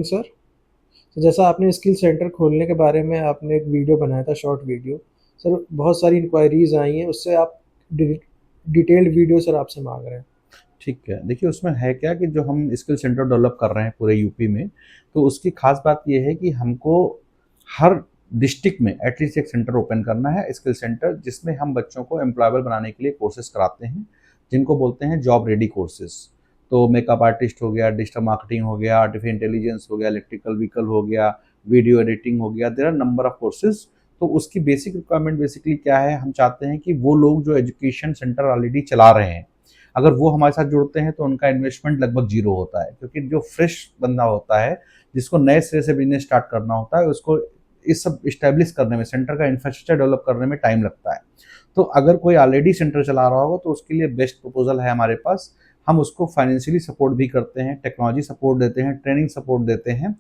Morning sir. तो जैसा आपने स्किल सेंटर खोलने के बारे में आपने एक वीडियो बनाया था, शॉर्ट वीडियो। सर बहुत सारी इंक्वायरीज आई हैं, उससे आप डिटेल्ड वीडियो सर आपसे मांग रहे हैं। ठीक है, देखिए उसमें है क्या कि जो हम स्किल सेंटर डेवलप कर रहे हैं पूरे यूपी में, तो उसकी खास बात ये है कि हमको हर डिस्ट्रिक्ट में एटलीस्ट एक सेंटर ओपन करना है, स्किल सेंटर, जिसमें हम बच्चों को एम्प्लॉयबल बनाने के लिए कोर्सेज कराते हैं, जिनको बोलते हैं जॉब रेडी कोर्सेज। तो मेकअप आर्टिस्ट हो गया, डिजिटल मार्केटिंग हो गया, आर्टिफिशियल इंटेलिजेंस हो गया, इलेक्ट्रिकल व्हीकल हो गया, वीडियो एडिटिंग हो गया, there are number of courses. तो उसकी बेसिक रिक्वायरमेंट बेसिकली क्या है, हम चाहते हैं कि वो लोग जो एजुकेशन सेंटर ऑलरेडी चला रहे हैं, अगर वो हमारे साथ जुड़ते हैं तो उनका इन्वेस्टमेंट लगभग जीरो होता है, क्योंकि जो फ्रेश बंदा होता है जिसको नए सिरे से बिजनेस स्टार्ट करना होता है, उसको इस सब इस्टेब्लिश करने में, सेंटर का इंफ्रास्ट्रक्चर डेवलप करने में टाइम लगता है। तो अगर कोई ऑलरेडी सेंटर चला रहा होगा तो उसके लिए बेस्ट प्रपोजल है हमारे पास। हम उसको फाइनेंशियली सपोर्ट भी करते हैं, टेक्नोलॉजी सपोर्ट देते हैं, ट्रेनिंग सपोर्ट देते हैं।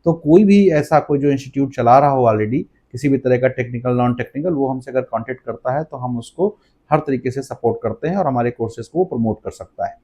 तो कोई भी ऐसा कोई जो इंस्टीट्यूट चला रहा हो ऑलरेडी किसी भी तरह का टेक्निकल नॉन टेक्निकल, वो हमसे अगर कॉन्टेक्ट करता है तो हम उसको हर तरीके से सपोर्ट करते हैं और हमारे कोर्सेज को वो प्रमोट कर सकता है।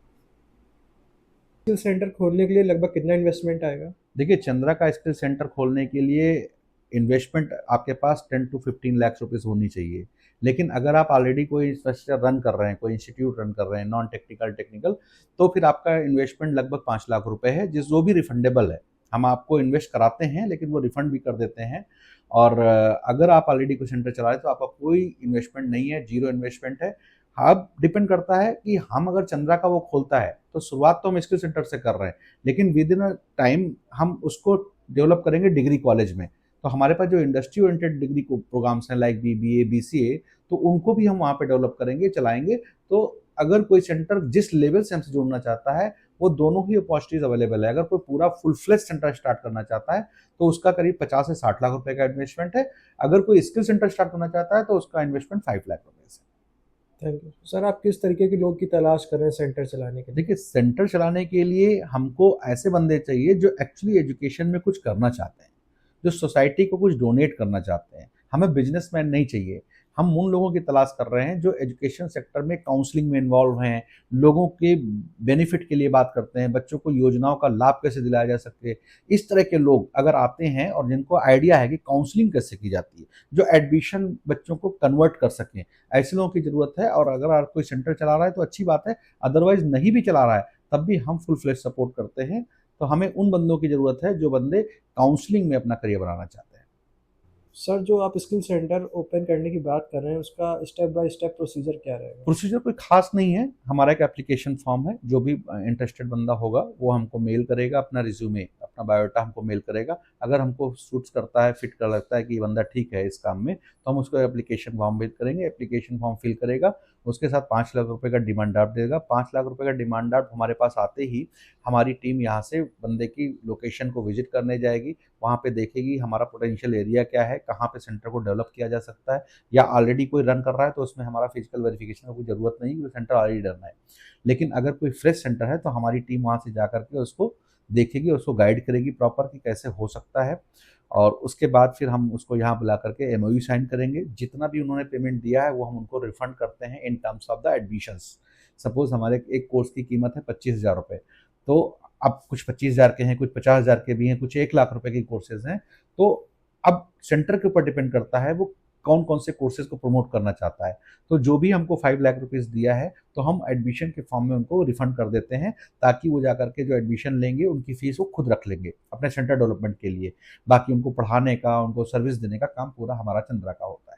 स्किल सेंटर खोलने के लिए लगभग कितना इन्वेस्टमेंट आएगा? देखिए, चंद्रा का स्किल सेंटर खोलने के लिए इन्वेस्टमेंट आपके पास 10 to 15 लाख रुपीज़ होनी चाहिए। लेकिन अगर आप ऑलरेडी कोई इंफ्रास्ट्रक्चर रन कर रहे हैं, कोई इंस्टीट्यूट रन कर रहे हैं, नॉन टेक्निकल, टेक्निकल, तो फिर आपका इन्वेस्टमेंट लगभग 5 लाख रुपए है, जो भी रिफंडेबल है। हम आपको इन्वेस्ट कराते हैं, लेकिन वो रिफंड भी कर देते हैं। और अगर आप ऑलरेडी कोई सेंटर चला रहे हैं, तो आपका कोई इन्वेस्टमेंट नहीं है, जीरो इन्वेस्टमेंट है। अब डिपेंड करता है कि हम अगर चंद्रा का वो खोलता है, तो शुरुआत तो हम स्किल सेंटर से कर रहे हैं, लेकिन विद इन अ टाइम हम उसको डेवलप करेंगे डिग्री कॉलेज में। तो हमारे पास जो इंडस्ट्री ओरिएंटेड डिग्री प्रोग्राम्स हैं लाइक बीबीए, बीसीए, तो उनको भी हम वहाँ पे डेवलप करेंगे, चलाएंगे। तो अगर कोई सेंटर जिस लेवल से हमसे जुड़ना चाहता है, वो दोनों ही अपॉर्चुनिटीज अवेलेबल है। अगर कोई पूरा फुल फ्लेज सेंटर स्टार्ट करना चाहता है तो उसका करीब 50 से 60 लाख रुपए का इन्वेस्टमेंट है। अगर कोई स्किल सेंटर स्टार्ट करना चाहता है तो उसका इन्वेस्टमेंट 5 लाख रुपए से। Thank you sir. आप किस तरीके के लोग की तलाश कर रहे हैं सेंटर चलाने के लिए? देखिए, सेंटर चलाने के लिए हमको ऐसे बंदे चाहिए जो एक्चुअली एजुकेशन में कुछ करना चाहते हैं, जो सोसाइटी को कुछ डोनेट करना चाहते हैं। हमें बिजनेसमैन नहीं चाहिए। हम उन लोगों की तलाश कर रहे हैं जो एजुकेशन सेक्टर में काउंसलिंग में इन्वॉल्व हैं, लोगों के बेनिफिट के लिए बात करते हैं, बच्चों को योजनाओं का लाभ कैसे दिलाया जा सके। इस तरह के लोग अगर आते हैं और जिनको आइडिया है कि काउंसलिंग कैसे की जाती है, जो एडमिशन बच्चों को कन्वर्ट कर सकें, ऐसे लोगों की ज़रूरत है। और अगर आप कोई सेंटर चला रहा है तो अच्छी बात है, अदरवाइज नहीं भी चला रहा है तब भी हम फुल फ्लेज सपोर्ट करते हैं। तो हमें उन बंदों की ज़रूरत है जो बंदे काउंसलिंग में अपना करियर बनाना चाहते हैं। सर जो आप स्किल सेंटर ओपन करने की बात कर रहे हैं, उसका स्टेप बाय स्टेप प्रोसीजर क्या रहेगा? प्रोसीजर कोई खास नहीं है, हमारा एक एप्लीकेशन फॉर्म है। जो भी इंटरेस्टेड बंदा होगा वो हमको मेल करेगा, अपना रिज्यूमे, अपना बायोडाटा हमको मेल करेगा। अगर हमको सूट्स करता है, फिट कर लगता है कि ये बंदा ठीक है इस काम में, तो हम उसको एप्लीकेशन फॉर्म भेज करेंगे। एप्लीकेशन फॉर्म फिल करेगा, उसके साथ 5 लाख रुपए का डिमांड ड्राफ्ट देगा। 5 लाख रुपए का डिमांड ड्राफ्ट हमारे पास आते ही हमारी टीम यहाँ से बंदे की लोकेशन को विजिट करने जाएगी। वहाँ पे देखेगी हमारा पोटेंशियल एरिया क्या है, कहाँ पे सेंटर को डेवलप किया जा सकता है, या ऑलरेडी कोई रन कर रहा है तो उसमें हमारा फिजिकल वेरिफिकेशन की कोई ज़रूरत नहीं, क्योंकि सेंटर ऑलरेडी रन है। लेकिन अगर कोई फ्रेश सेंटर है तो हमारी टीम वहाँ से जा करके उसको देखेगी, उसको गाइड करेगी प्रॉपर कि कैसे हो सकता है। और उसके बाद फिर हम उसको यहाँ बुला करके एमओयू साइन करेंगे। जितना भी उन्होंने पेमेंट दिया है वो हम उनको रिफंड करते हैं in terms of the admissions. Suppose हमारे एक कोर्स की कीमत है 25,000 रुपये, तो अब कुछ 25,000 के हैं, कुछ 50,000 के भी हैं, कुछ 1 लाख रुपए के कोर्सेज हैं। तो अब सेंटर के ऊपर डिपेंड करता है वो कौन कौन से कोर्सेज को प्रमोट करना चाहता है। तो जो भी हमको 5 लाख रुपीज़ दिया है तो हम एडमिशन के फॉर्म में उनको रिफंड कर देते हैं, ताकि वो जाकर के जो एडमिशन लेंगे उनकी फीस वो खुद रख लेंगे अपने सेंटर डेवलपमेंट के लिए। बाकी उनको पढ़ाने का, उनको सर्विस देने का काम पूरा हमारा चंद्रा का होता है।